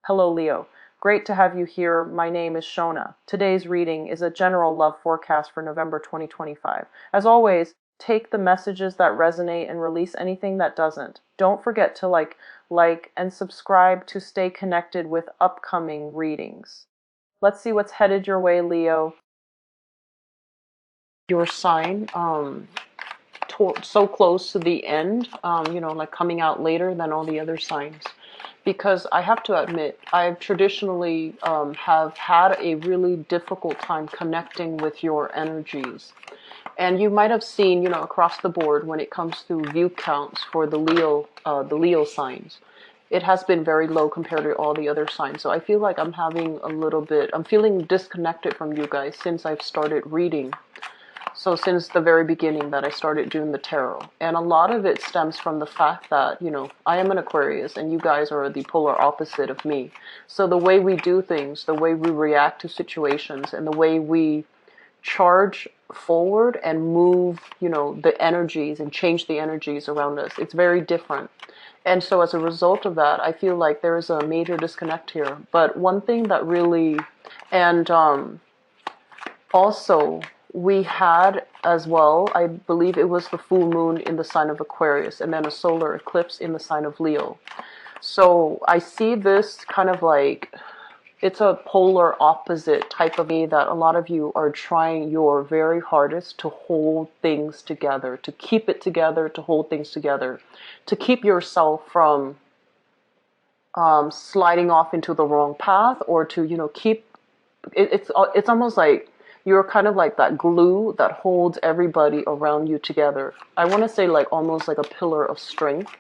Hello, Leo. Great to have you here. My name is Shona. Today's reading is a general love forecast for November 2025. As always, take the messages that resonate and release anything that doesn't. Don't forget to like, and subscribe to stay connected with upcoming readings. Let's see what's headed your way, Leo. Your sign, so close to the end, like coming out later than all the other signs. Because I have to admit, I've traditionally have had a really difficult time connecting with your energies. And you might have seen, across the board when it comes to view counts for the Leo signs, it has been very low compared to all the other signs. So I feel like I'm feeling disconnected from you guys since I've started reading. So since the very beginning that I started doing the tarot. And a lot of it stems from the fact that, I am an Aquarius and you guys are the polar opposite of me. So the way we do things, the way we react to situations, and the way we charge forward and move, the energies and change the energies around us, it's very different. And so as a result of that, I feel like there is a major disconnect here. But one thing that really, and also, we had as well, I believe it was the full moon in the sign of Aquarius and then a solar eclipse in the sign of Leo. So I see this kind of like, it's a polar opposite type of me that a lot of you are trying your very hardest to hold things together, to keep it together, to hold things together, to keep yourself from sliding off into the wrong path, or to, keep, it's almost like, you're kind of like that glue that holds everybody around you together. I want to say like almost like a pillar of strength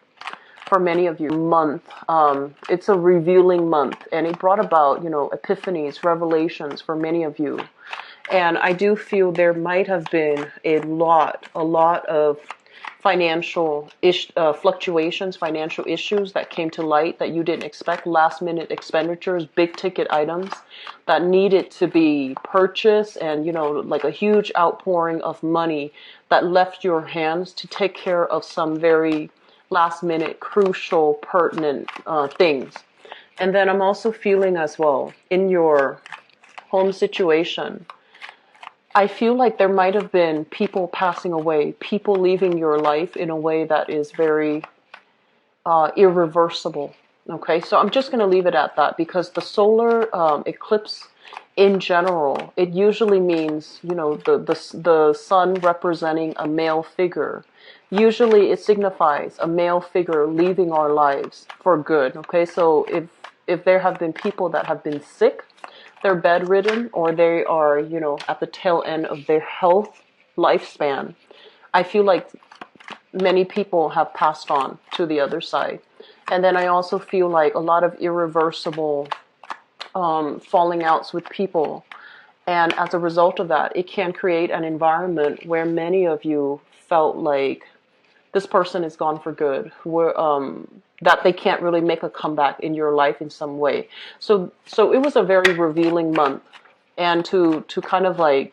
for many of you. It's a revealing month, and it brought about, epiphanies, revelations for many of you. And I do feel there might have been a lot of financial fluctuations, financial issues that came to light that you didn't expect, last minute expenditures, big ticket items that needed to be purchased, and like a huge outpouring of money that left your hands to take care of some very last minute, crucial, pertinent things. And then I'm also feeling as well in your home situation, I feel like there might have been people passing away, people leaving your life in a way that is very irreversible. Okay, so I'm just going to leave it at that, because the solar eclipse in general, it usually means, the sun representing a male figure. Usually it signifies a male figure leaving our lives for good. Okay, so if there have been people that have been sick, they're bedridden, or they are, at the tail end of their health lifespan, I feel like many people have passed on to the other side. And then I also feel like a lot of irreversible falling outs with people. And as a result of that, it can create an environment where many of you felt like this person is gone for good, that they can't really make a comeback in your life in some way. So it was a very revealing month, and to kind of like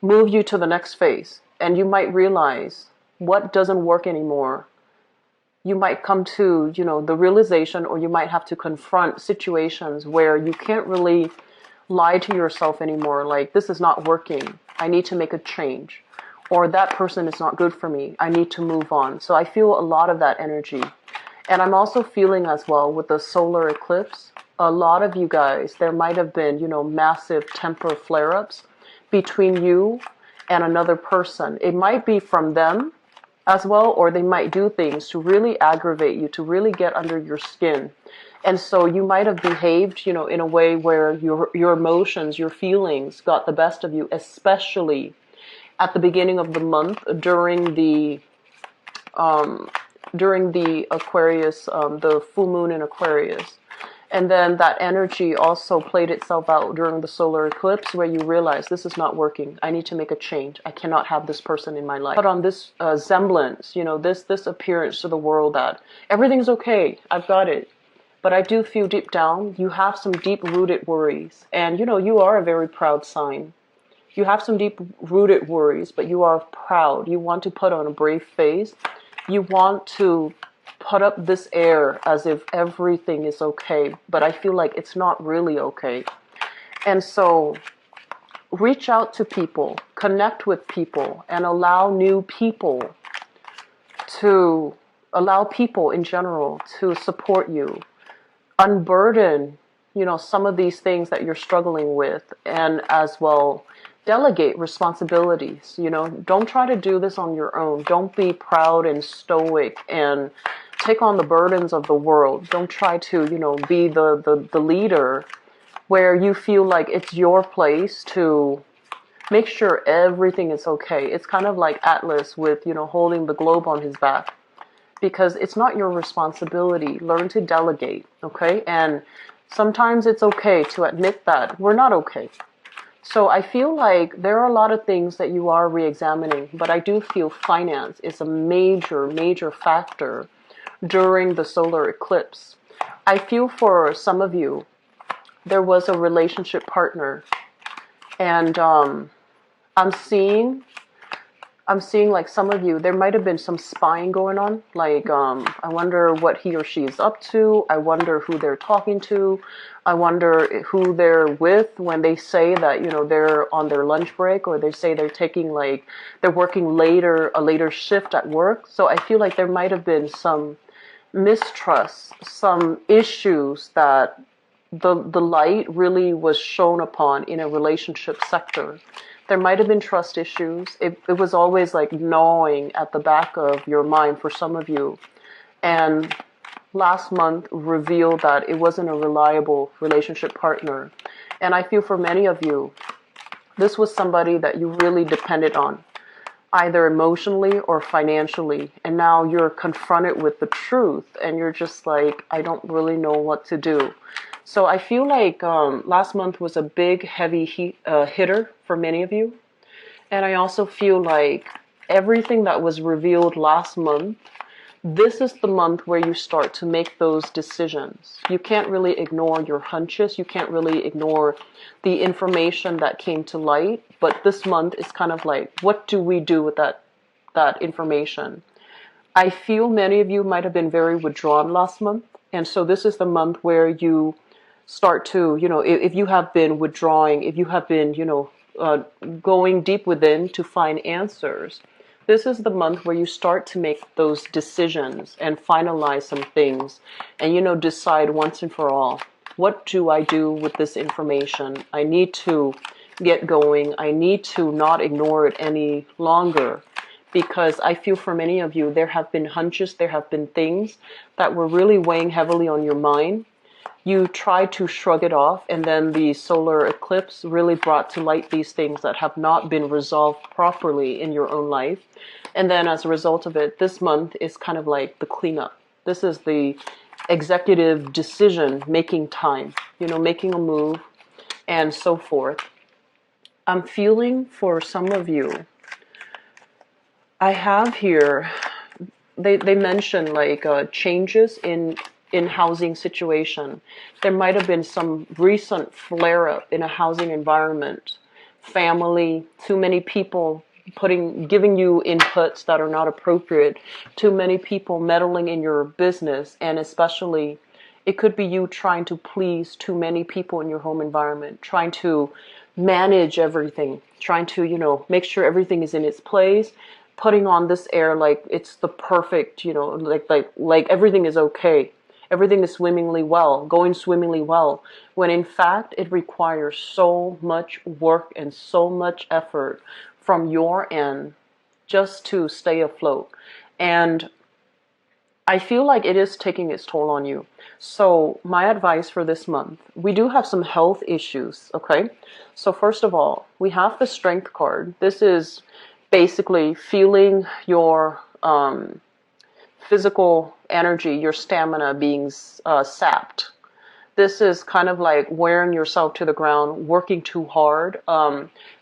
move you to the next phase. And you might realize what doesn't work anymore. You might come to, the realization, or you might have to confront situations where you can't really lie to yourself anymore. Like, this is not working. I need to make a change. Or that person is not good for me. I need to move on. So I feel a lot of that energy. And I'm also feeling as well with the solar eclipse, a lot of you guys, there might have been, massive temper flare-ups between you and another person. It might be from them as well, or they might do things to really aggravate you, to really get under your skin. And so you might have behaved, in a way where your emotions, your feelings got the best of you, especially at the beginning of the month during the Aquarius, the full moon in Aquarius. And then that energy also played itself out during the solar eclipse, where you realize this is not working. I need to make a change. I cannot have this person in my life. But on this semblance, this appearance to the world that everything's okay. I've got it. But I do feel deep down, you have some deep-rooted worries. And, you are a very proud sign. You have some deep-rooted worries, but you are proud. You want to put on a brave face. You want to put up this air as if everything is okay, but I feel like it's not really okay. And so reach out to people, connect with people, and to allow people in general to support you, unburden, some of these things that you're struggling with, and as well delegate responsibilities. Don't try to do this on your own. Don't be proud and stoic and take on the burdens of the world. Don't try to, be the leader where you feel like it's your place to make sure everything is okay. It's kind of like Atlas with, holding the globe on his back, because it's not your responsibility. Learn to delegate, okay? And sometimes it's okay to admit that we're not okay. So I feel like there are a lot of things that you are re-examining, but I do feel finance is a major, major factor during the solar eclipse. I feel for some of you, there was a relationship partner, and I'm seeing like some of you, there might have been some spying going on. Like, I wonder what he or she is up to. I wonder who they're talking to. I wonder who they're with when they say that, they're on their lunch break, or they say they're taking they're working a later shift at work. So I feel like there might have been some mistrust, some issues that the light really was shown upon in a relationship sector. There might have been trust issues. It was always like gnawing at the back of your mind for some of you. And last month revealed that it wasn't a reliable relationship partner. And I feel for many of you, this was somebody that you really depended on, either emotionally or financially. And now you're confronted with the truth, and you're just like, I don't really know what to do. So I feel like last month was a big, heavy hitter for many of you. And I also feel like everything that was revealed last month, this is the month where you start to make those decisions. You can't really ignore your hunches. You can't really ignore the information that came to light. But this month is kind of like, what do we do with that information? I feel many of you might have been very withdrawn last month. And so this is the month where you start to, if you have been withdrawing, if you have been, going deep within to find answers, this is the month where you start to make those decisions and finalize some things and, decide once and for all, what do I do with this information? I need to get going. I need to not ignore it any longer, because I feel for many of you, there have been hunches, there have been things that were really weighing heavily on your mind. You tried to shrug it off, and then the solar eclipse really brought to light these things that have not been resolved properly in your own life. And then as a result of it, this month is kind of like the cleanup. This is the executive decision making time, making a move and so forth. I'm feeling for some of you, I have here, they mention changes in housing situation. There might have been some recent flare-up in a housing environment, family, too many people giving you inputs that are not appropriate, too many people meddling in your business, and especially it could be you trying to please too many people in your home environment, trying to manage everything, trying to, make sure everything is in its place, putting on this air like it's the perfect, like everything is okay. Everything is going swimmingly well, when in fact it requires so much work and so much effort from your end just to stay afloat. And I feel like it is taking its toll on you. So my advice for this month, we do have some health issues, okay? So first of all, we have the Strength card. This is basically feeling your physical energy, your stamina being sapped. This is kind of like wearing yourself to the ground, working too hard.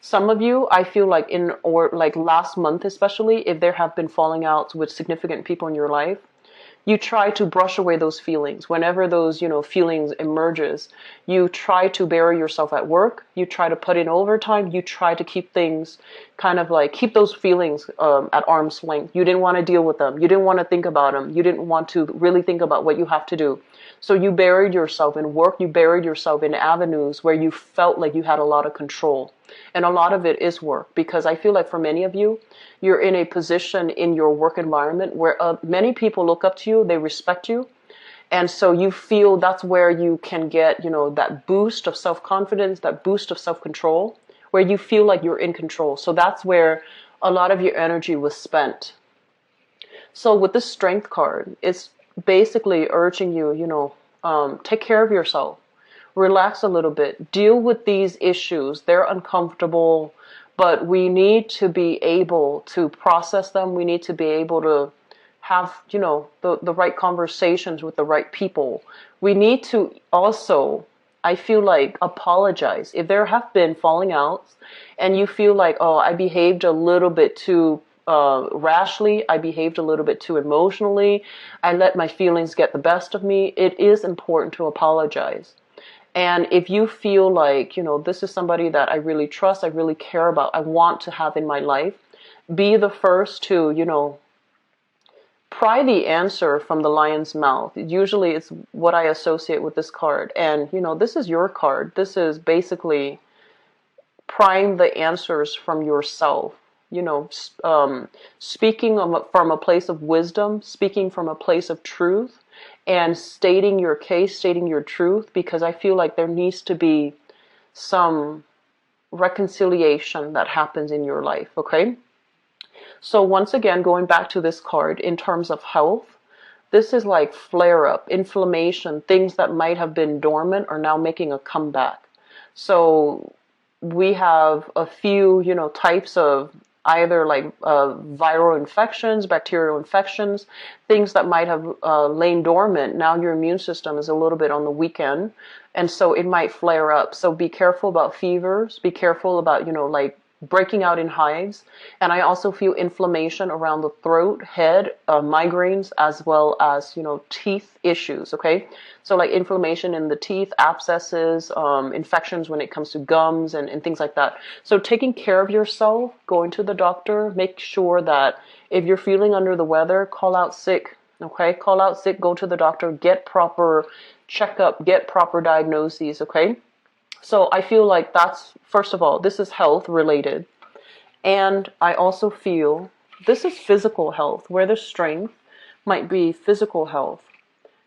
Some of you, I feel like last month especially, if there have been falling outs with significant people in your life, You try to brush away those feelings. Whenever those, feelings emerges, you try to bury yourself at work. You try to put in overtime. You try to keep things kind of like, keep those feelings at arm's length. You didn't want to deal with them. You didn't want to think about them. You didn't want to really think about what you have to do. So you buried yourself in work. You buried yourself in avenues where you felt like you had a lot of control. And a lot of it is work, because I feel like for many of you, you're in a position in your work environment where many people look up to you, they respect you. And so you feel that's where you can get, that boost of self-confidence, that boost of self-control, where you feel like you're in control. So that's where a lot of your energy was spent. So with this strength card, it's basically urging you, take care of yourself. Relax a little bit. Deal with these issues. They're uncomfortable, but we need to be able to process them. We need to be able to have, the right conversations with the right people. We need to also, I feel like, apologize. If there have been falling outs and you feel like, oh, I behaved a little bit too rashly, I behaved a little bit too emotionally, I let my feelings get the best of me, it is important to apologize. And if you feel like, this is somebody that I really trust, I really care about, I want to have in my life, be the first to, pry the answer from the lion's mouth. Usually it's what I associate with this card. And, this is your card. This is basically prying the answers from yourself. Speaking from a place of wisdom, speaking from a place of truth, and stating your case, stating your truth, because I feel like there needs to be some reconciliation that happens in your life, okay? So once again, going back to this card, in terms of health, this is like flare-up, inflammation, things that might have been dormant are now making a comeback. So we have a few, types of either like viral infections, bacterial infections, things that might have lain dormant. Now your immune system is a little bit on the weekend, and so it might flare up. So be careful about fevers. Be careful about, like breaking out in hives. And I also feel inflammation around the throat, head, migraines, as well as, teeth issues, okay? So like inflammation in the teeth, abscesses, infections when it comes to gums and things like that. So taking care of yourself, going to the doctor, make sure that if you're feeling under the weather, call out sick, okay? Call out sick, go to the doctor, get proper checkup, get proper diagnoses, okay? So I feel like that's, first of all, this is health related. And I also feel this is physical health, where the strength might be physical health.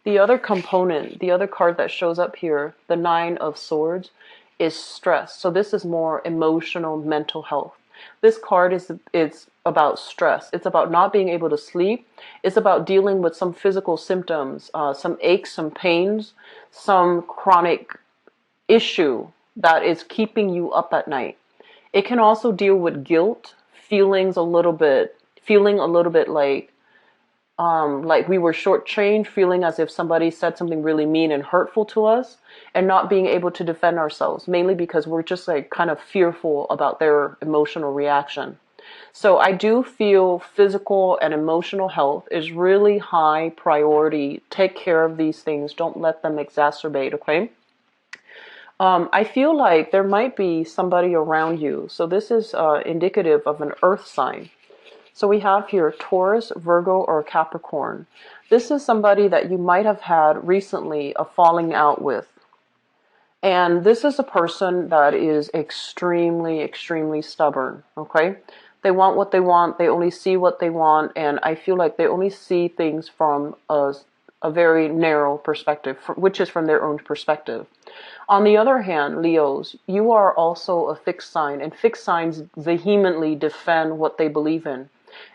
The other component, the other card that shows up here, the Nine of Swords, is stress. So this is more emotional, mental health. This card it's about stress. It's about not being able to sleep. It's about dealing with some physical symptoms, some aches, some pains, some chronic issue that is keeping you up at night. It can also deal with guilt, feeling a little bit like we were shortchanged, feeling as if somebody said something really mean and hurtful to us, and not being able to defend ourselves, mainly because we're just like kind of fearful about their emotional reaction. So I do feel physical and emotional health is really high priority. Take care of these things. Don't let them exacerbate, okay? I feel like there might be somebody around you. So this is indicative of an earth sign. So we have here Taurus, Virgo, or Capricorn. This is somebody that you might have had recently a falling out with. And this is a person that is extremely, extremely stubborn, okay? They want what they want. They only see what they want. And I feel like they only see things from a very narrow perspective, which is from their own perspective. On the other hand, Leos, you are also a fixed sign, and fixed signs vehemently defend what they believe in.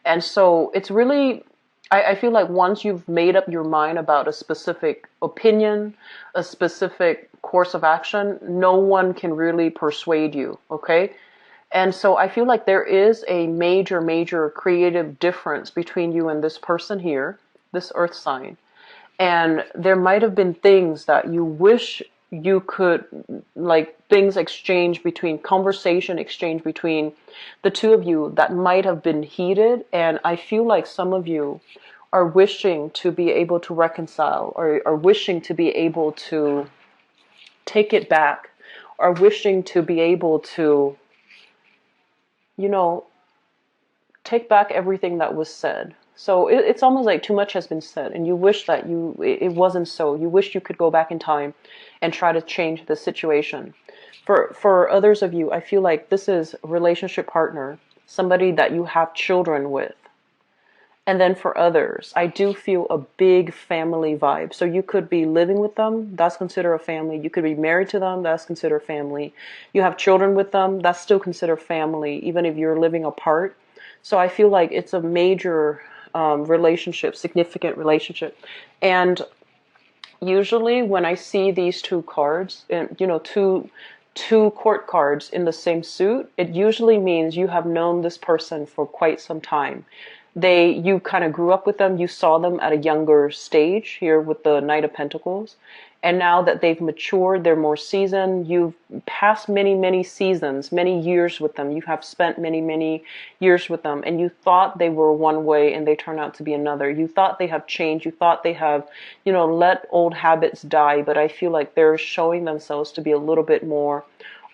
And so it's really, I feel like once you've made up your mind about a specific opinion, a specific course of action, no one can really persuade you, okay? And so I feel like there is a major, major creative difference between you and this person here, this earth sign. And there might have been things that you wish you could, like things exchange between, conversation exchange between the two of you that might have been heated. And I feel like some of you are wishing to be able to reconcile, or are wishing to be able to take it back, are wishing to be able to, you know, take back everything that was said. So it's almost like too much has been said, and you wish that it wasn't so. You wish you could go back in time and try to change the situation. For others of you, I feel like this is a relationship partner, somebody that you have children with. And then for others, I do feel a big family vibe. So you could be living with them, that's considered a family. You could be married to them, that's considered family. You have children with them, that's still considered family, even if you're living apart. So I feel like it's a major relationship, significant relationship. And usually when I see these two cards, and two court cards in the same suit, it usually means you have known this person for quite some time. You kind of grew up with them, you saw them at a younger stage here with the Knight of Pentacles. And now that they've matured, they're more seasoned, you've passed many, many seasons, many years with them. You have spent many, many years with them, and you thought they were one way and they turn out to be another. You thought they have changed. You thought they have, let old habits die. But I feel like they're showing themselves to be a little bit more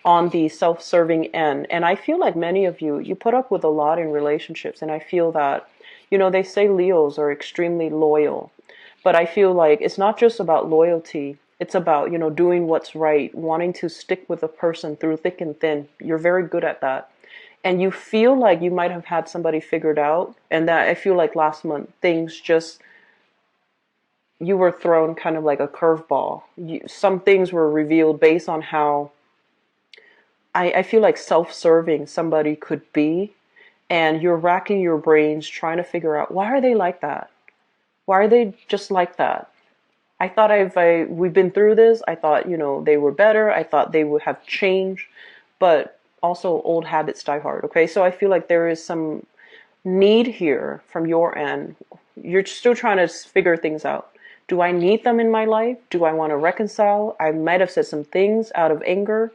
on the self-serving end. And I feel like many of you put up with a lot in relationships. And I feel that, they say Leos are extremely loyal. But I feel like it's not just about loyalty. It's about, doing what's right, wanting to stick with a person through thick and thin. You're very good at that. And you feel like you might have had somebody figured out. And that I feel like last month, you were thrown kind of like a curveball. Some things were revealed based on how I feel like self-serving somebody could be. And you're racking your brains trying to figure out, why are they like that? Why are they just like that? I thought we've been through this. I thought, they were better. I thought they would have changed, but also old habits die hard. Okay. So I feel like there is some need here from your end. You're still trying to figure things out. Do I need them in my life? Do I want to reconcile? I might have said some things out of anger,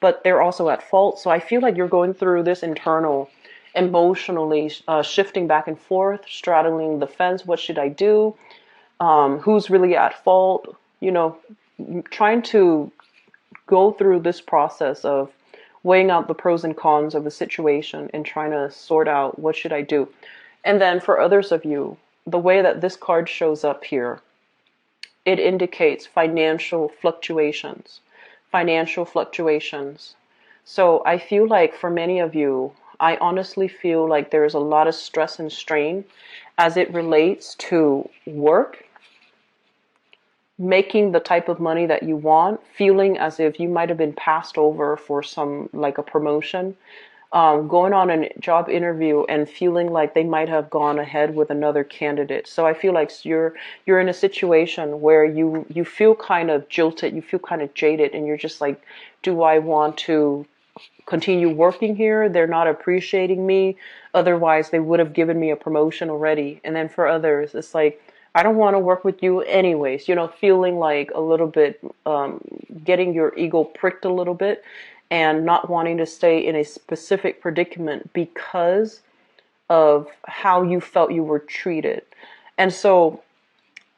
but they're also at fault. So I feel like you're going through this internal emotionally shifting back and forth, straddling the fence. What should I do? Who's really at fault? Trying to go through this process of weighing out the pros and cons of the situation and trying to sort out what should I do. And then for others of you, the way that this card shows up here, it indicates financial fluctuations. Financial fluctuations. So I feel like for many of you, I honestly feel like there's a lot of stress and strain as it relates to work, making the type of money that you want, feeling as if you might have been passed over for some, like a promotion, going on a job interview and feeling like they might have gone ahead with another candidate. So I feel like you're in a situation where you feel kind of jilted, you feel kind of jaded, and you're just like, do I want to continue working here? They're not appreciating me. Otherwise, they would have given me a promotion already. And then for others, it's like, I don't want to work with you anyways. Feeling like a little bit, getting your ego pricked a little bit and not wanting to stay in a specific predicament because of how you felt you were treated. And so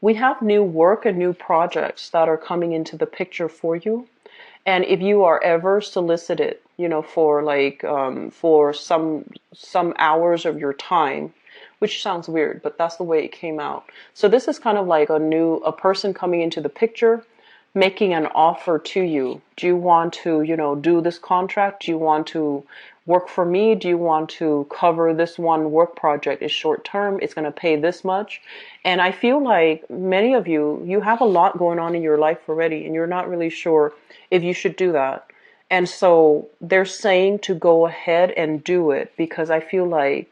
we have new work and new projects that are coming into the picture for you. And if you are ever solicited, for for some hours of your time, which sounds weird, but that's the way it came out. So this is kind of like a person coming into the picture, making an offer to you. Do you want to, do this contract? Do you want to work for me? Do you want to cover this one work project? It's short term. It's going to pay this much. And I feel like many of you have a lot going on in your life already, and you're not really sure if you should do that. And so they're saying to go ahead and do it, because I feel like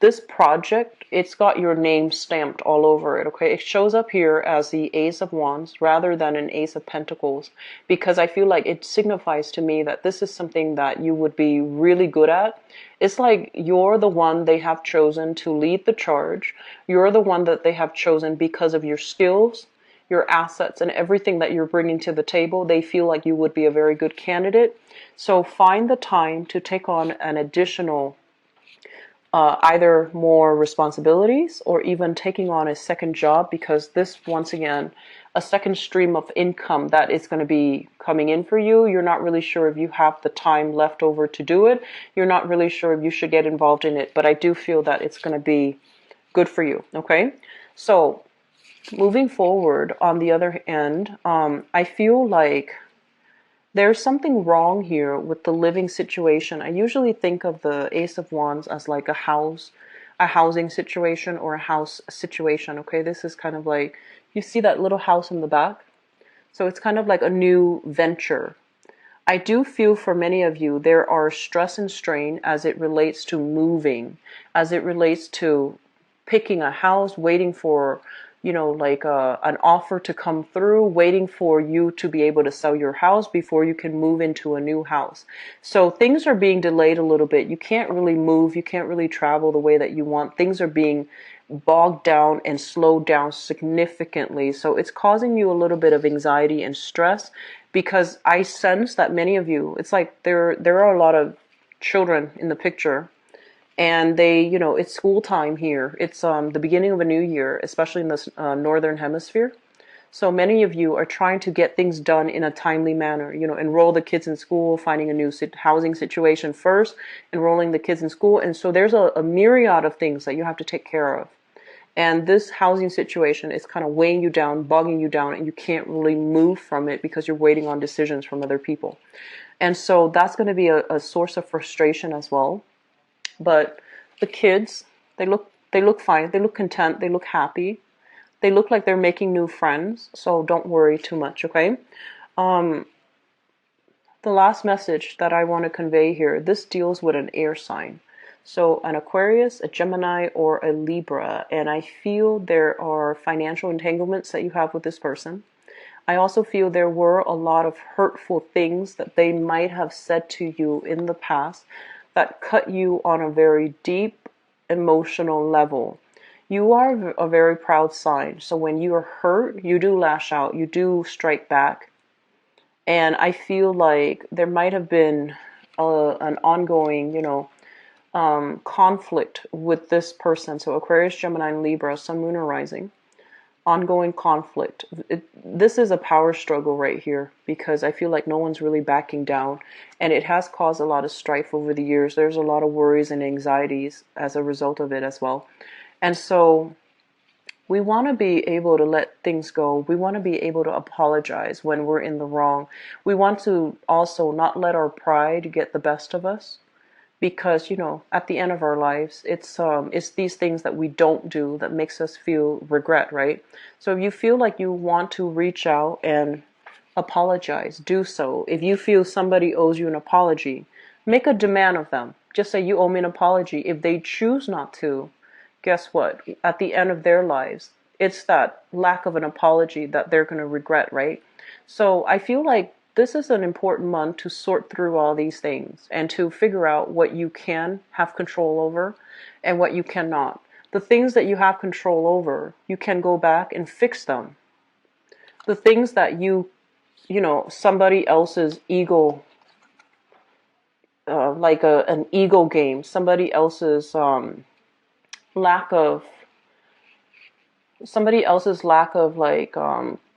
this project, it's got your name stamped all over it, okay? It shows up here as the Ace of Wands rather than an Ace of Pentacles, because I feel like it signifies to me that this is something that you would be really good at. It's like you're the one they have chosen to lead the charge. You're the one that they have chosen because of your skills, your assets, and everything that you're bringing to the table. They feel like you would be a very good candidate. So find the time to take on an additional either more responsibilities or even taking on a second job, because this, once again, a second stream of income that is going to be coming in for you. You're not really sure if you have the time left over to do it. You're not really sure if you should get involved in it, but I do feel that it's going to be good for you. Okay, so moving forward, on the other end, I feel like there's something wrong here with the living situation. I usually think of the Ace of Wands as like a housing situation or a house situation. Okay, this is kind of like, you see that little house in the back? So it's kind of like a new venture. I do feel for many of you, there are stress and strain as it relates to moving, as it relates to picking a house, waiting for, like an offer to come through, waiting for you to be able to sell your house before you can move into a new house. So things are being delayed a little bit. You can't really move. You can't really travel the way that you want. Things are being bogged down and slowed down significantly. So it's causing you a little bit of anxiety and stress, because I sense that many of you, it's like there are a lot of children in the picture, and they, it's school time here. It's the beginning of a new year, especially in the northern hemisphere. So many of you are trying to get things done in a timely manner. Enroll the kids in school, finding a new housing situation first, enrolling the kids in school. And so there's a myriad of things that you have to take care of. And this housing situation is kind of weighing you down, bogging you down, and you can't really move from it because you're waiting on decisions from other people. And so that's going to be a source of frustration as well. But the kids, they look fine. They look content. They look happy. They look like they're making new friends. So don't worry too much, okay? The last message that I want to convey here, this deals with an air sign. So an Aquarius, a Gemini, or a Libra. And I feel there are financial entanglements that you have with this person. I also feel there were a lot of hurtful things that they might have said to you in the past that cut you on a very deep emotional level. You are a very proud sign. So when you are hurt, you do lash out, you do strike back. And I feel like there might have been an ongoing, conflict with this person. So Aquarius, Gemini, and Libra, Sun, Moon, or Rising. Ongoing conflict. This is a power struggle right here, because I feel like no one's really backing down, and it has caused a lot of strife over the years. There's a lot of worries and anxieties as a result of it as well. And so we want to be able to let things go. We want to be able to apologize when we're in the wrong. We want to also not let our pride get the best of us. Because, at the end of our lives, it's these things that we don't do that makes us feel regret, right? So if you feel like you want to reach out and apologize, do so. If you feel somebody owes you an apology, make a demand of them. Just say, you owe me an apology. If they choose not to, guess what? At the end of their lives, it's that lack of an apology that they're going to regret, right? So I feel like this is an important month to sort through all these things and to figure out what you can have control over and what you cannot. The things that you have control over, you can go back and fix them. The things that somebody else's ego, like an ego game, somebody else's lack of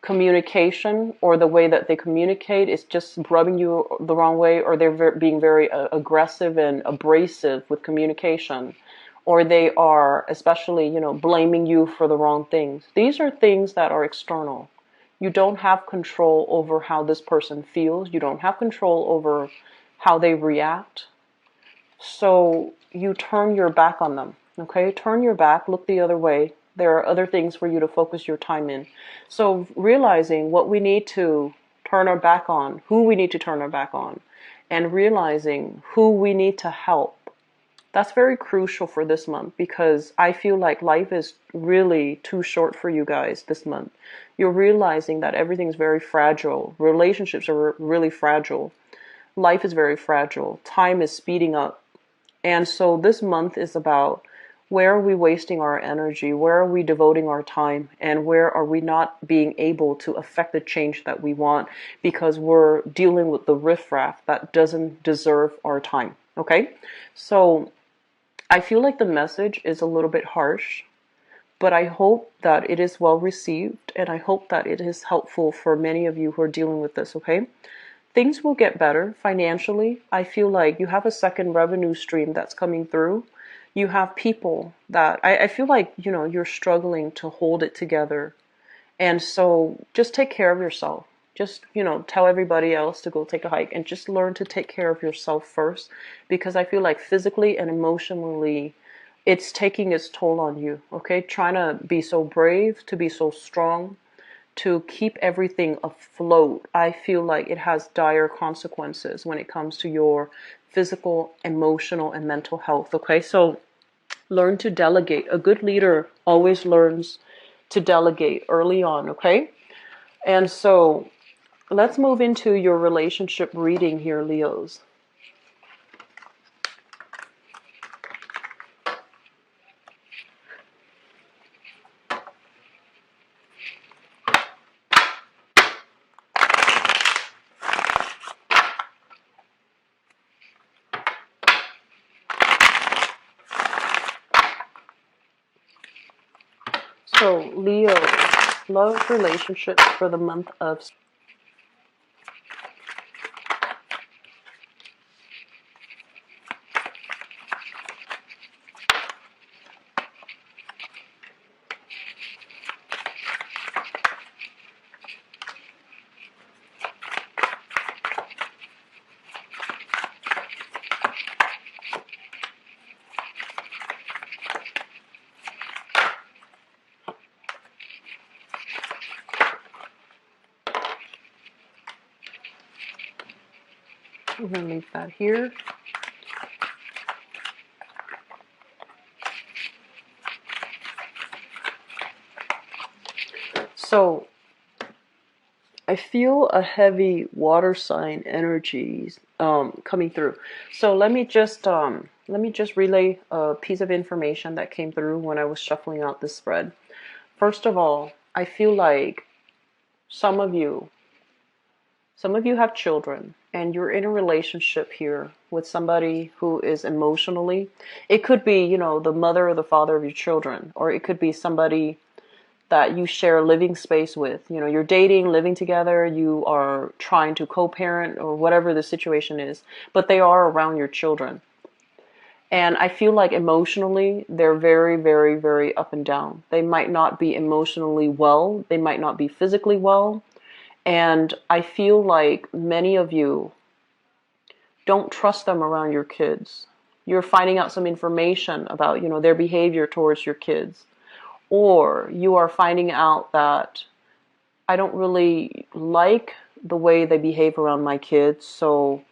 communication, or the way that they communicate is just rubbing you the wrong way, or they're being very aggressive and abrasive with communication, or they are especially, blaming you for the wrong things. These are things that are external. You don't have control over how this person feels. You don't have control over how they react. So you turn your back on them, okay? Turn your back, look the other way. There are other things for you to focus your time in. So realizing what we need to turn our back on, who we need to turn our back on, and realizing who we need to help. That's very crucial for this month, because I feel like life is really too short for you guys this month. You're realizing that everything's very fragile. Relationships are really fragile. Life is very fragile. Time is speeding up. And so this month is about, where are we wasting our energy? Where are we devoting our time? And where are we not being able to affect the change that we want, because we're dealing with the riffraff that doesn't deserve our time? Okay? So I feel like the message is a little bit harsh, but I hope that it is well received, and I hope that it is helpful for many of you who are dealing with this, okay? Things will get better financially. I feel like you have a second revenue stream that's coming through. You have people that I feel like, you're struggling to hold it together. And so just take care of yourself. Just, tell everybody else to go take a hike and just learn to take care of yourself first, because I feel like physically and emotionally it's taking its toll on you, okay? Trying to be so brave, to be so strong, to keep everything afloat. I feel like it has dire consequences when it comes to your physical, emotional, and mental health, okay? So learn to delegate. A good leader always learns to delegate early on, okay? And so let's move into your relationship reading here, Leos. So, Leo, love relationships for the month of. I'm going to leave that here. So, I feel a heavy water sign energies coming through. So let me just relay a piece of information that came through when I was shuffling out this spread. First of all, I feel like some of you some of you have children and you're in a relationship here with somebody who is emotionally, it could be, the mother or the father of your children, or it could be somebody that you share living space with. You're dating, living together, you are trying to co-parent or whatever the situation is, but they are around your children. And I feel like emotionally, they're very, very, very up and down. They might not be emotionally well. They might not be physically well. And I feel like many of you don't trust them around your kids. You're finding out some information about, their behavior towards your kids. Or you are finding out that I don't really like the way they behave around my kids, so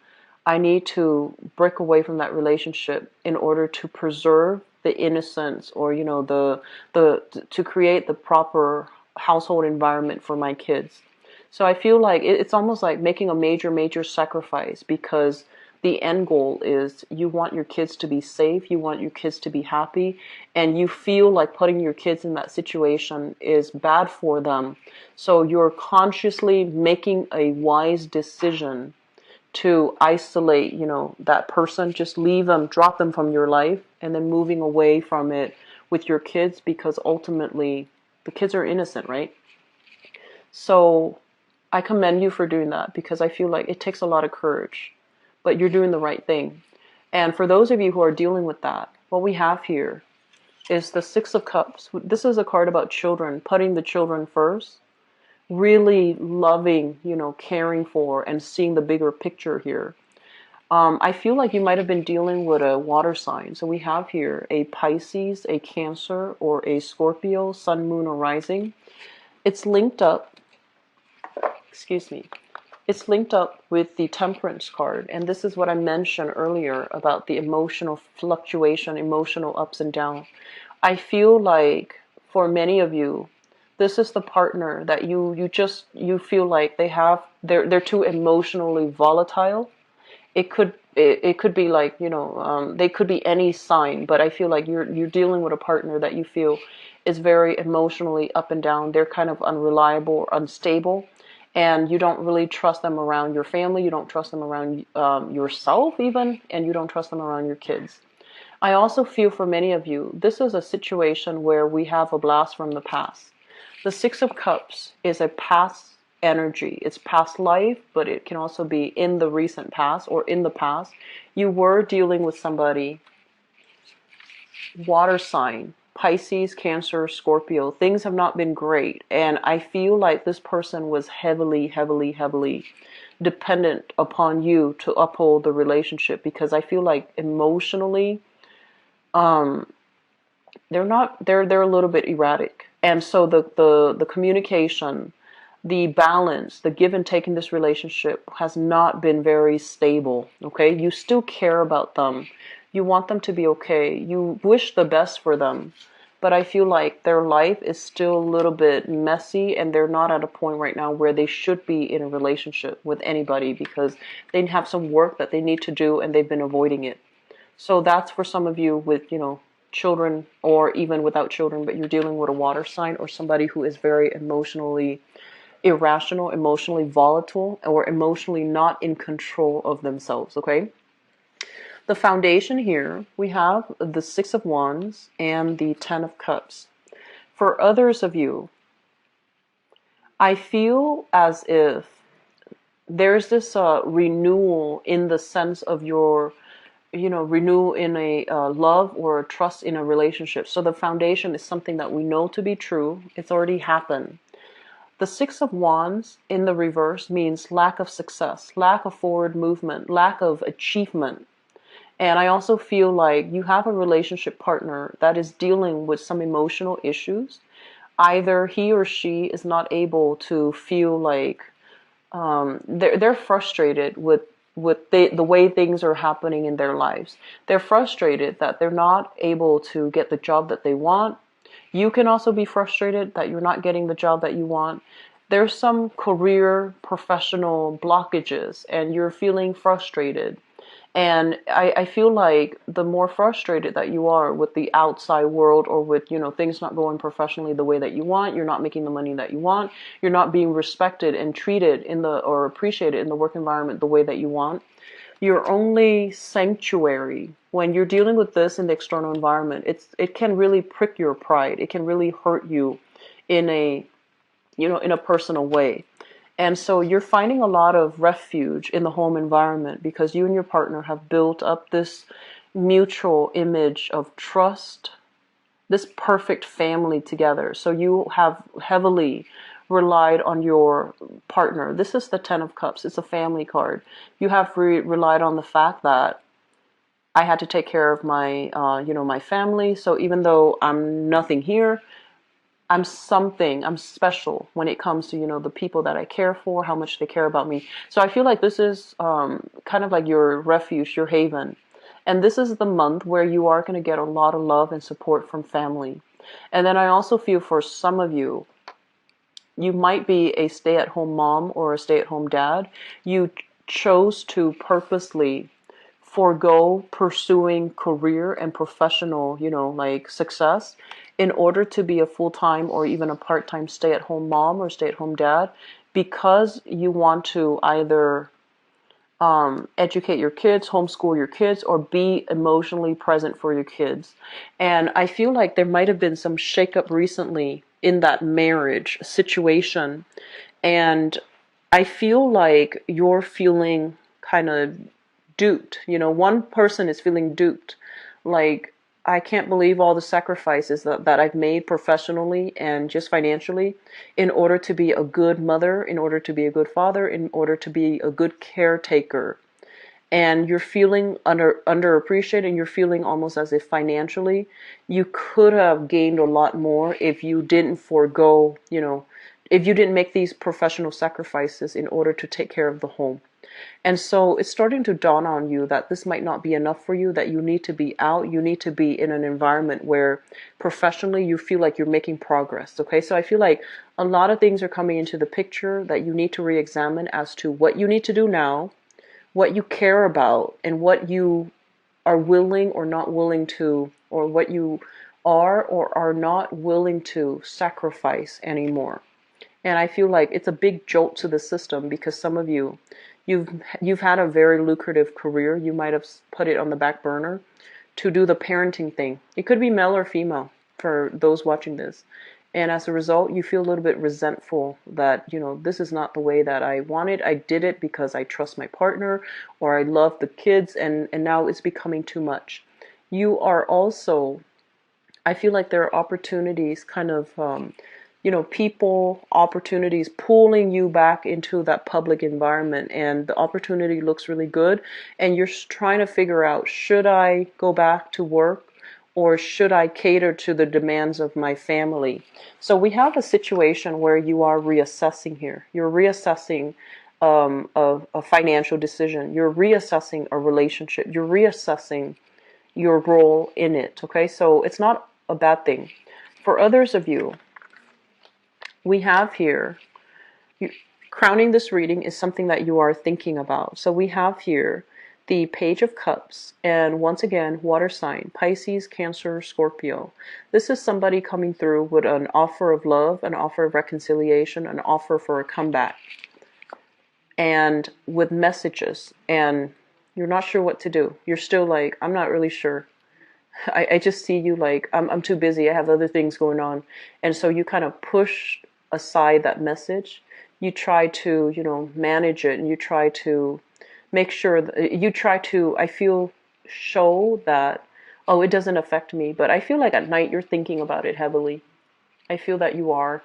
I need to break away from that relationship in order to preserve the innocence, or the to create the proper household environment for my kids. So I feel like it's almost like making a major, major sacrifice, because the end goal is you want your kids to be safe, you want your kids to be happy, and you feel like putting your kids in that situation is bad for them. So you're consciously making a wise decision to isolate, that person, just leave them, drop them from your life, and then moving away from it with your kids, because ultimately the kids are innocent, right? So I commend you for doing that, because I feel like it takes a lot of courage, but you're doing the right thing. And for those of you who are dealing with that, what we have here is the Six of Cups. This is a card about children, putting the children first, really loving, caring for, and seeing the bigger picture here. I feel like you might have been dealing with a water sign. So we have here a Pisces, a Cancer, or a Scorpio, Sun, Moon, or Rising. It's linked up, excuse me, it's linked up with the Temperance card. And this is what I mentioned earlier about the emotional fluctuation, emotional ups and downs. I feel like for many of you, this is the partner that you feel like they're too emotionally volatile. It could be like, they could be any sign, but I feel like you're dealing with a partner that you feel is very emotionally up and down. They're kind of unreliable or unstable, and you don't really trust them around your family. You don't trust them around yourself even, and you don't trust them around your kids. I also feel for many of you, this is a situation where we have a blast from the past. The Six of Cups is a past energy. It's past life, but it can also be in the recent past or in the past. You were dealing with somebody, water sign, Pisces, Cancer, Scorpio. Things have not been great. And I feel like this person was heavily, heavily, heavily dependent upon you to uphold the relationship, because I feel like emotionally, um, they're a little bit erratic. And so the communication, the balance, the give and take in this relationship has not been very stable. Okay, you still care about them, you want them to be okay, you wish the best for them, but I feel like their life is still a little bit messy, and they're not at a point right now where they should be in a relationship with anybody, because they have some work that they need to do and they've been avoiding it. So that's for some of you with, children, or even without children, but you're dealing with a water sign or somebody who is very emotionally irrational, emotionally volatile, or emotionally not in control of themselves, okay? The foundation here, we have the Six of Wands and the Ten of Cups. For others of you, I feel as if there's this renewal in the sense of your, renew in a love or a trust in a relationship. So the foundation is something that we know to be true. It's already happened. The Six of Wands in the reverse means lack of success, lack of forward movement, lack of achievement. And I also feel like you have a relationship partner that is dealing with some emotional issues. Either he or she is not able to feel like they're frustrated with the way things are happening in their lives. They're frustrated that they're not able to get the job that they want. You can also be frustrated that you're not getting the job that you want. There's some career professional blockages and you're feeling frustrated. And I feel like the more frustrated that you are with the outside world, or with, things not going professionally the way that you want, you're not making the money that you want, you're not being respected and treated or appreciated in the work environment the way that you want. Your only sanctuary when you're dealing with this in the external environment, it can really prick your pride. It can really hurt you in a personal way. And so you're finding a lot of refuge in the home environment because you and your partner have built up this mutual image of trust, this perfect family together. So you have heavily relied on your partner. This is the Ten of Cups. It's a family card. You have relied on the fact that I had to take care of my, my family. So even though I'm nothing here, I'm something, I'm special when it comes to, the people that I care for, how much they care about me. So I feel like this is kind of like your refuge, your haven. And this is the month where you are going to get a lot of love and support from family. And then I also feel for some of you, you might be a stay-at-home mom or a stay-at-home dad. You chose to purposely forego pursuing career and professional, like success in order to be a full-time or even a part-time stay-at-home mom or stay-at-home dad, because you want to either educate your kids, homeschool your kids, or be emotionally present for your kids. And I feel like there might have been some shakeup recently in that marriage situation. And I feel like you're feeling kind of duped. One person is feeling duped. Like, I can't believe all the sacrifices that I've made professionally and just financially in order to be a good mother, in order to be a good father, in order to be a good caretaker. And you're feeling underappreciated, and you're feeling almost as if financially you could have gained a lot more if you didn't forego, if you didn't make these professional sacrifices in order to take care of the home. And so it's starting to dawn on you that this might not be enough for you, that you need to be out, you need to be in an environment where professionally you feel like you're making progress. Okay, so I feel like a lot of things are coming into the picture that you need to re-examine as to what you need to do now, what you care about, and what you are willing or not willing to, or what you are or are not willing to sacrifice anymore. And I feel like it's a big jolt to the system because some of you've had a very lucrative career. You might have put it on the back burner to do the parenting thing. It could be male or female for those watching this. And as a result, you feel a little bit resentful that, this is not the way that I wanted. I did it because I trust my partner or I love the kids, and now it's becoming too much. You are also, I feel like there are opportunities kind of, people, opportunities pulling you back into that public environment, and the opportunity looks really good. And you're trying to figure out, should I go back to work or should I cater to the demands of my family? So we have a situation where you are reassessing here. You're reassessing a financial decision. You're reassessing a relationship. You're reassessing your role in it. Okay, so it's not a bad thing. For others of you, we have here, crowning this reading is something that you are thinking about. So we have here the Page of Cups, and once again, water sign, Pisces, Cancer, Scorpio. This is somebody coming through with an offer of love, an offer of reconciliation, an offer for a comeback, and with messages, and you're not sure what to do. You're still like, I'm not really sure. I just see you like, I'm too busy. I have other things going on. And so you kind of push aside that message. You try to, manage it, and you try to make sure that you try to, I feel, show that, oh, it doesn't affect me. But I feel like at night you're thinking about it heavily. I feel that you are.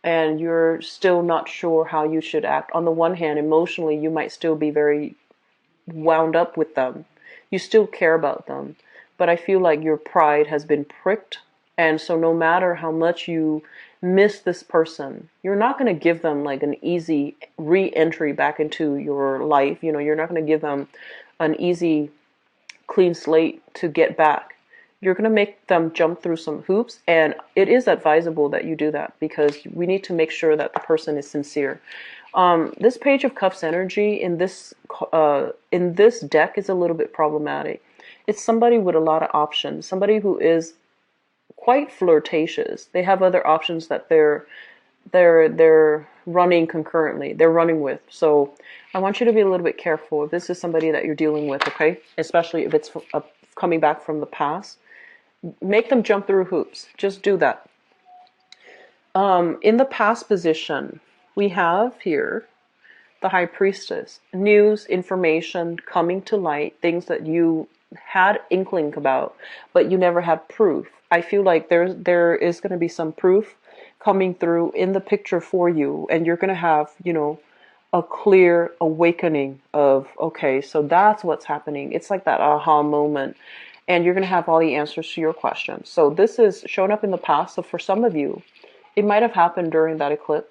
And you're still not sure how you should act. On the one hand, emotionally, you might still be very wound up with them. You still care about them. But I feel like your pride has been pricked. And so no matter how much you miss this person, you're not going to give them like an easy re-entry back into your life. You're not going to give them an easy, clean slate to get back. You're going to make them jump through some hoops. And it is advisable that you do that, because we need to make sure that the person is sincere. This Page of Cups energy in this deck is a little bit problematic. It's somebody with a lot of options, somebody who is quite flirtatious. They have other options that they're running concurrently. They're running with. So I want you to be a little bit careful if this is somebody that you're dealing with, okay? Especially if it's coming back from the past. Make them jump through hoops. Just do that. In the past position, we have here the High Priestess. News, information coming to light, things that you had inkling about, but you never had proof. I feel like there is going to be some proof coming through in the picture for you, and you're going to have, a clear awakening of, okay, so that's what's happening. It's like that aha moment, and you're going to have all the answers to your questions. So this is shown up in the past. So for some of you, it might have happened during that eclipse.